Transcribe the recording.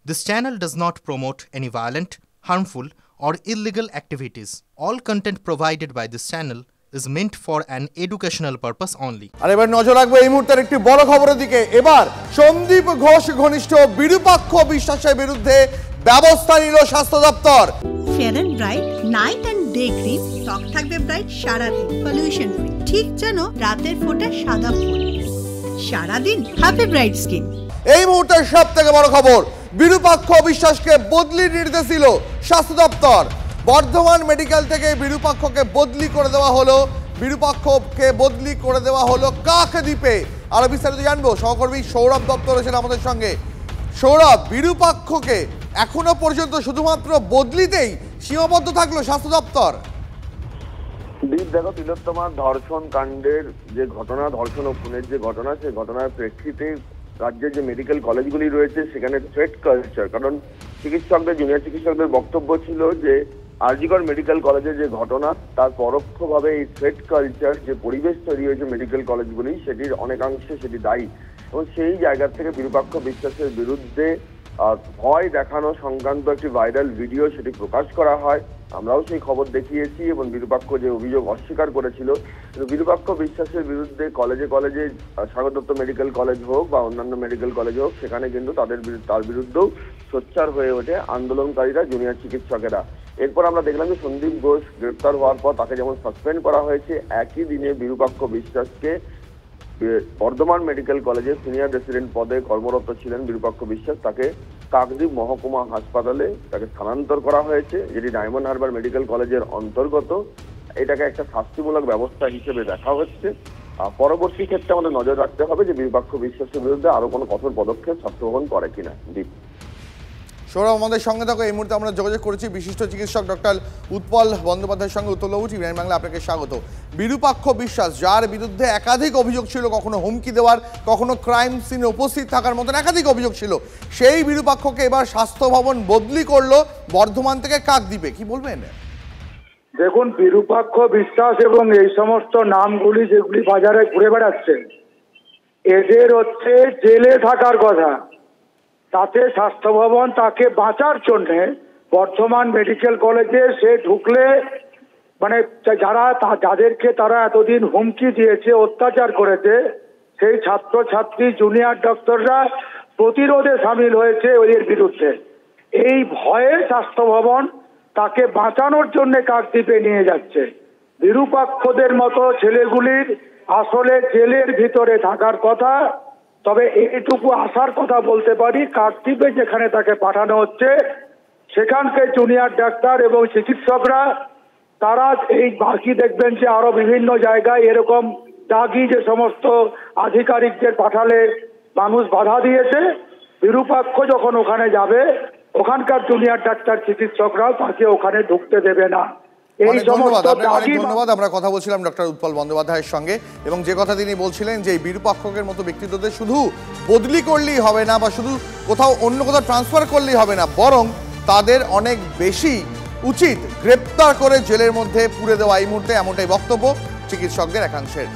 This channel does not promote any violent, harmful, or illegal activities. All content provided by this channel is meant for an educational purpose only. আর এবার নজর রাখবো এই মুহূর্তের একটি বড় খবরের দিকে। এবার সন্দীপ ঘোষ ঘনিষ্ঠ বিরূপাক্ষ বিশ্বাসের বিরুদ্ধে ব্যবস্থা নিল স্বাস্থ্য দপ্তর। Fair and bright night and day cream ত্বক থাকবে ব্রাইট সারাদিন, পলিউশন ফ্রি, ঠিক যেন রাতের ফোঁটা সাদা ফুল। সারাদিন হ্যাপি ব্রাইট স্কিন। এই মুহূর্তের সবথেকে বড় খবর, বিরূপাক্ষ বিশ্বাসকে বদলির নির্দেশ দিল স্বাস্থ্য দপ্তর। বর্ধমান মেডিকেল থেকে বিরূপাক্ষকে বদলি করে দেওয়া হলো কাকদ্বীপে। আরো বিস্তারিত জানবো, সহকর্মী সৌরভ দত্ত রয়েছেন আমাদের সঙ্গে। সৌরভ, বিরূপাক্ষকে এখনো পর্যন্ত শুধুমাত্র বদলিতেই সীমাবদ্ধ থাকলো স্বাস্থ্য দপ্তর। দেখো, তিলোত্তমার ধর্ষণ কাণ্ডের যে ঘটনা, ধর্ষণ ও খুনের যে ঘটনা, সেই ঘটনার প্রেক্ষিতে রাজ্যের যে মেডিকেল কলেজগুলি রয়েছে সেখানে থ্রেট কালচার, কারণ চিকিৎসকদের, জুনিয়র চিকিৎসকদের বক্তব্য ছিল যে আরজিকর মেডিকেল কলেজের যে ঘটনা তার পরোক্ষভাবে এই থ্রেট কালচার যে পরিবেশ তৈরি হয়েছে মেডিকেল কলেজগুলি, সেটির অনেকাংশে সেটি দায়ী। এবং সেই জায়গা থেকে বিরূপাক্ষ বিশ্বাসের বিরুদ্ধে ভয় দেখানো সংক্রান্ত একটি ভাইরাল ভিডিও সেটি প্রকাশ করা হয়। আমরাও সেই খবর দেখিয়েছি এবং বিরূপাক্ষ যে অভিযোগ অস্বীকার করেছিল। বিরূপাক্ষ বিশ্বাসের বিরুদ্ধে কলেজে কলেজে স্বাগত দত্ত মেডিকেল কলেজ হোক বা অন্যান্য মেডিকেল কলেজ হোক, সেখানে কিন্তু তার বিরুদ্ধেও সোচ্চার হয়ে ওঠে আন্দোলনকারীরা, জুনিয়র চিকিৎসকেরা। এরপর আমরা দেখলাম যে সন্দীপ ঘোষ গ্রেপ্তার হওয়ার পর তাকে যেমন সাসপেন্ড করা হয়েছে, একই দিনে বিরূপাক্ষ বিশ্বাসকে বর্ধমান মেডিকেল কলেজে সিনিয়র রেসিডেন্ট পদে কর্মরত ছিলেন বিরূপাক্ষ বিশ্বাস, তাকে কাকদ্বীপ মহকুমা হাসপাতালে তাকে স্থানান্তর করা হয়েছে, যেটি ডায়মন্ড হারবার মেডিকেল কলেজের অন্তর্গত। এটাকে একটা শাস্তিমূলক ব্যবস্থা হিসেবে দেখা হচ্ছে। পরবর্তী ক্ষেত্রে আমাদের নজর রাখতে হবে যে বিরূপাক্ষ বিশ্বাসের বিরুদ্ধে আরো কোনো কঠোর পদক্ষেপ স্বাস্থ্য ভবন করে কিনা। দীপ, সৌরভ আমাদের সঙ্গে থাকো। এই মুহূর্তে আমরা যোগাযোগ করেছি বিশিষ্ট চিকিৎসক ডক্টর উৎপল বন্দ্যোপাধ্যায়ের সঙ্গে। উৎপলবাবু, টিভি9 বাংলা আপনাকে স্বাগত। বিরূপাক্ষ বিশ্বাস, যার বিরুদ্ধে একাধিক অভিযোগ ছিল, কখনো হুমকি দেওয়ার, কখনো ক্রাইম সিনে উপস্থিত থাকার মতন একাধিক অভিযোগ ছিল, সেই বিরূপাক্ষকে এবার স্বাস্থ্য ভবন বদলি করলো বর্ধমান থেকে কাকদ্বীপে, কি বলবেন? দেখুন, বিরূপাক্ষ বিশ্বাস এবং এই সমস্ত নামগুলি যেগুলি বাজারে ঘুরে বেড়াচ্ছে, এদের হচ্ছে জেলে থাকার কথা। তাতে স্বাস্থ্য ভবন তাকে বাঁচার জন্যে বর্ধমান মেডিকেল কলেজে সে ঢুকলে, মানে যাদেরকে তারা এতদিন হুমকি দিয়েছে, অত্যাচার করেছে, সেই ছাত্রছাত্রী, জুনিয়র ডক্টররা প্রতিরোধে সামিল হয়েছে ওদের বিরুদ্ধে। এই ভয়ে স্বাস্থ্য ভবন তাকে বাঁচানোর জন্য কাকদ্বীপে নিয়ে যাচ্ছে। বিরূপাক্ষদের মতো ছেলেগুলির আসলে জেলের ভিতরে থাকার কথা। তবে এইটুকু আসার কথা বলতে পারি, কাকদ্বীপে যেখানে তাকে পাঠানো হচ্ছে সেখানকার জুনিয়র ডাক্তার এবং চিকিৎসকরা, তারা এই বাকি দেখবেন যে আরো বিভিন্ন জায়গায় এরকম দাগি যে সমস্ত আধিকারিকদের পাঠালে মানুষ বাধা দিয়েছে, বিরূপাক্ষ যখন ওখানে যাবে ওখানকার জুনিয়র ডাক্তার চিকিৎসকরাও তাকে ওখানে ঢুকতে দেবে না। ধন্যবাদ। আমরা কথা বলছিলাম ডক্টর উৎপল বন্দ্যোপাধ্যায়ের সঙ্গে, এবং যে কথা তিনি বলছিলেন যে বিরূপাক্ষকের মতো ব্যক্তিত্বদের শুধু বদলি করলেই হবে না বা শুধু অন্য কোথাও ট্রান্সফার করলেই হবে না, বরং তাদের অনেক বেশি উচিত গ্রেপ্তার করে জেলের মধ্যে পুরে দেওয়া। এই মুহূর্তে এমনটাই বক্তব্য চিকিৎসকদের একাংশের।